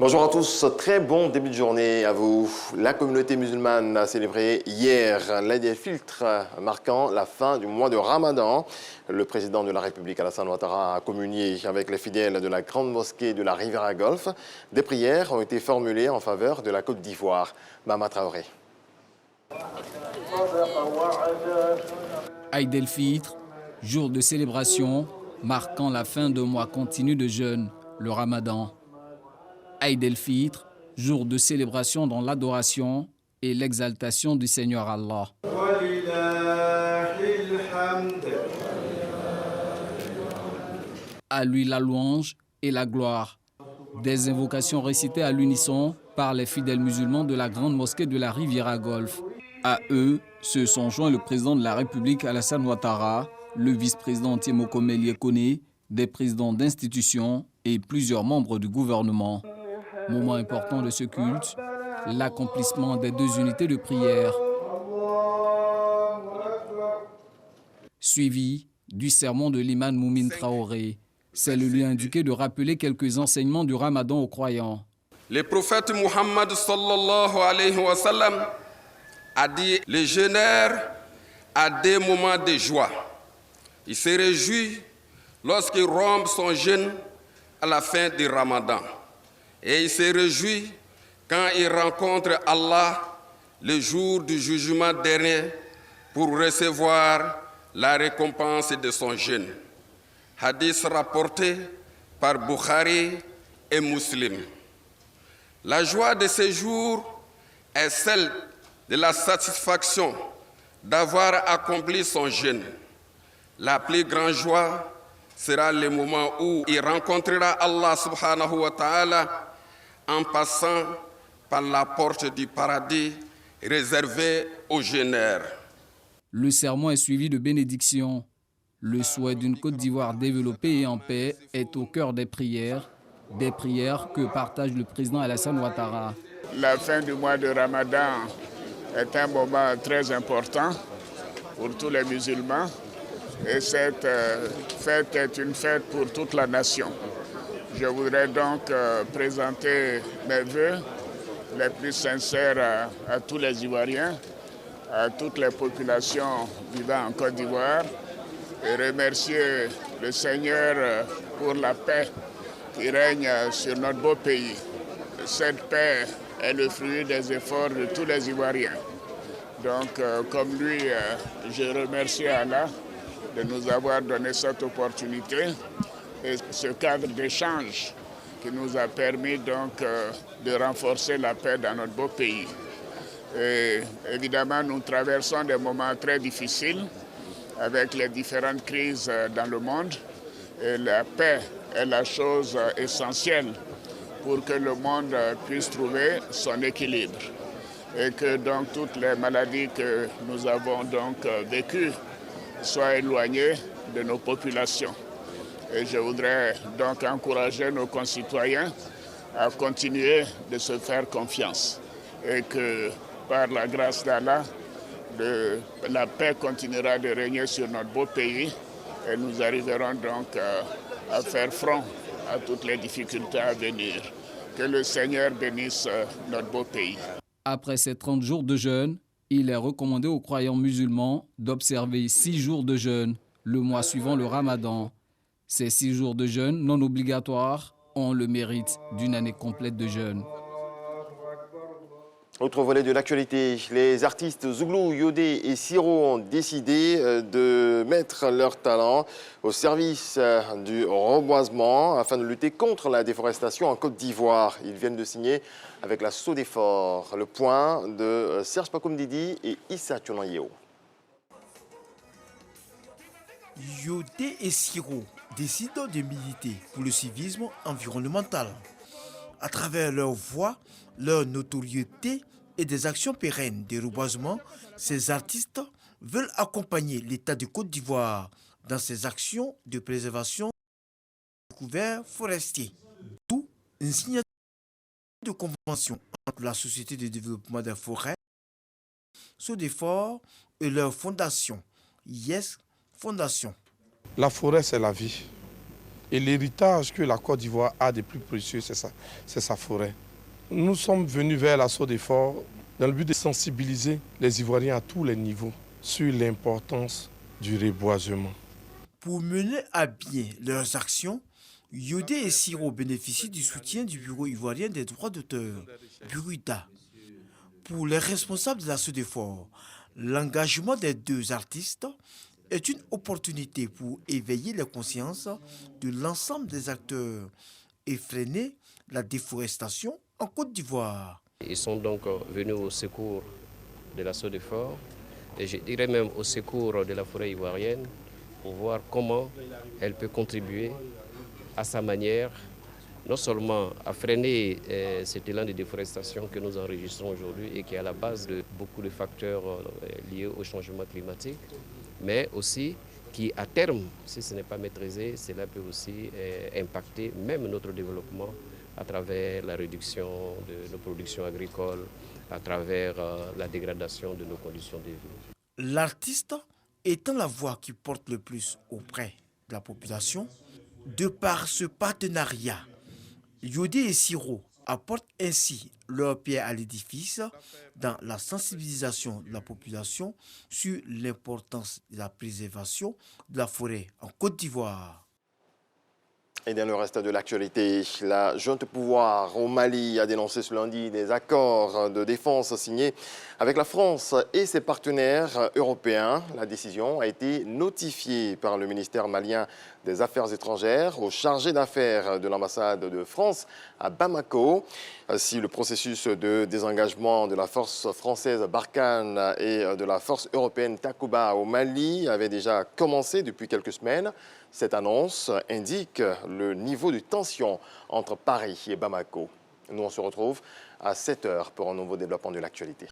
Bonjour à tous, très bon début de journée à vous. La communauté musulmane a célébré hier l'Aïd el-Fitr, marquant la fin du mois de Ramadan. Le président de la République, Alassane Ouattara, a communié avec les fidèles de la grande mosquée de la Riviera Golf. Des prières ont été formulées en faveur de la Côte d'Ivoire. Mama Traoré. Aïd el-Fitr, jour de célébration, marquant la fin d'un mois continu de jeûne, le Ramadan. Aïd el-Fitr, jour de célébration dans l'adoration et l'exaltation du Seigneur Allah. À lui la louange et la gloire. Des invocations récitées à l'unisson par les fidèles musulmans de la grande mosquée de la Riviera Golf. À eux se sont joints le président de la République Alassane Ouattara, le vice-président Tiemoko Melie Kone, des présidents d'institutions et plusieurs membres du gouvernement. Moment important de ce culte, l'accomplissement des 2 unités de prière, suivi du sermon de l'imam Moumine Traoré. C'est le lieu indiqué de rappeler quelques enseignements du Ramadan aux croyants. Le prophète Muhammad sallallahu alayhi wa sallam a dit « Le jeûneur a des moments de joie. Il se réjouit lorsqu'il rompt son jeûne à la fin du Ramadan. Et il se réjouit quand il rencontre Allah le jour du jugement dernier pour recevoir la récompense de son jeûne. » Hadith rapporté par Bukhari et Muslim. La joie de ce jour est celle de la satisfaction d'avoir accompli son jeûne. La plus grande joie sera le moment où il rencontrera Allah subhanahu wa ta'ala en passant par la porte du paradis réservée aux jeûneurs. Le sermon est suivi de bénédictions. Le souhait d'une Côte d'Ivoire développée et en paix est au cœur des prières que partage le président Alassane Ouattara. La fin du mois de Ramadan est un moment très important pour tous les musulmans et cette fête est une fête pour toute la nation. Je voudrais donc présenter mes vœux les plus sincères à tous les Ivoiriens, à toutes les populations vivant en Côte d'Ivoire et remercier le Seigneur pour la paix qui règne sur notre beau pays. Cette paix est le fruit des efforts de tous les Ivoiriens. Donc, comme lui, je remercie Allah de nous avoir donné cette opportunité et ce cadre d'échange qui nous a permis donc de renforcer la paix dans notre beau pays. Et évidemment, nous traversons des moments très difficiles avec les différentes crises dans le monde. Et la paix est la chose essentielle pour que le monde puisse trouver son équilibre. Et que donc toutes les maladies que nous avons donc vécues soient éloignées de nos populations. Et je voudrais donc encourager nos concitoyens à continuer de se faire confiance. Et que par la grâce d'Allah, la paix continuera de régner sur notre beau pays et nous arriverons donc à faire front à toutes les difficultés à venir. Que le Seigneur bénisse notre beau pays. Après ces 30 jours de jeûne, il est recommandé aux croyants musulmans d'observer 6 jours de jeûne, le mois suivant le Ramadan. Ces 6 jours de jeûne non obligatoires ont le mérite d'une année complète de jeûne. Autre volet de l'actualité, les artistes Zouglou, Yodé et Siro ont décidé de mettre leur talent au service du reboisement afin de lutter contre la déforestation en Côte d'Ivoire. Ils viennent de signer avec la Sodefort. Le point de Serge Pakoum Didi et Issa Tchonayeo. Yodé et Siro décident de militer pour le civisme environnemental. À travers leur voix, leur notoriété et des actions pérennes de reboisement, ces artistes veulent accompagner l'État de Côte d'Ivoire dans ses actions de préservation des couverts forestiers. D'où une signature de convention entre la Société de développement des forêts, Sodefort et leur fondation, Yes Fondation. La forêt, c'est la vie. Et l'héritage que la Côte d'Ivoire a de plus précieux, c'est sa forêt. Nous sommes venus vers l'assaut des forts dans le but de sensibiliser les Ivoiriens à tous les niveaux sur l'importance du reboisement. Pour mener à bien leurs actions, Yodé et Siro bénéficient du soutien du Bureau ivoirien des droits d'auteur, Buruda. Pour les responsables de l'assaut des forts, l'engagement des deux artistes est une opportunité pour éveiller les consciences de l'ensemble des acteurs et freiner la déforestation en Côte d'Ivoire. Ils sont donc venus au secours de l'assaut des forts et je dirais même au secours de la forêt ivoirienne pour voir comment elle peut contribuer à sa manière, non seulement à freiner cet élan de déforestation que nous enregistrons aujourd'hui et qui est à la base de beaucoup de facteurs liés au changement climatique, mais aussi qui, à terme, si ce n'est pas maîtrisé, cela peut aussi impacter même notre développement à travers la réduction de nos productions agricoles, à travers la dégradation de nos conditions de vie. L'artiste étant la voix qui porte le plus auprès de la population, de par ce partenariat, Yodé et Siro apportent ainsi leur pierre à l'édifice dans la sensibilisation de la population sur l'importance de la préservation de la forêt en Côte d'Ivoire. Et dans le reste de l'actualité, la junte pouvoir au Mali a dénoncé ce lundi des accords de défense signés avec la France et ses partenaires européens. La décision a été notifiée par le ministère malien des Affaires étrangères au chargé d'affaires de l'ambassade de France à Bamako. Si le processus de désengagement de la force française Barkhane et de la force européenne Takuba au Mali avait déjà commencé depuis quelques semaines, cette annonce indique le niveau de tension entre Paris et Bamako. Nous, on se retrouve à 7 h pour un nouveau développement de l'actualité.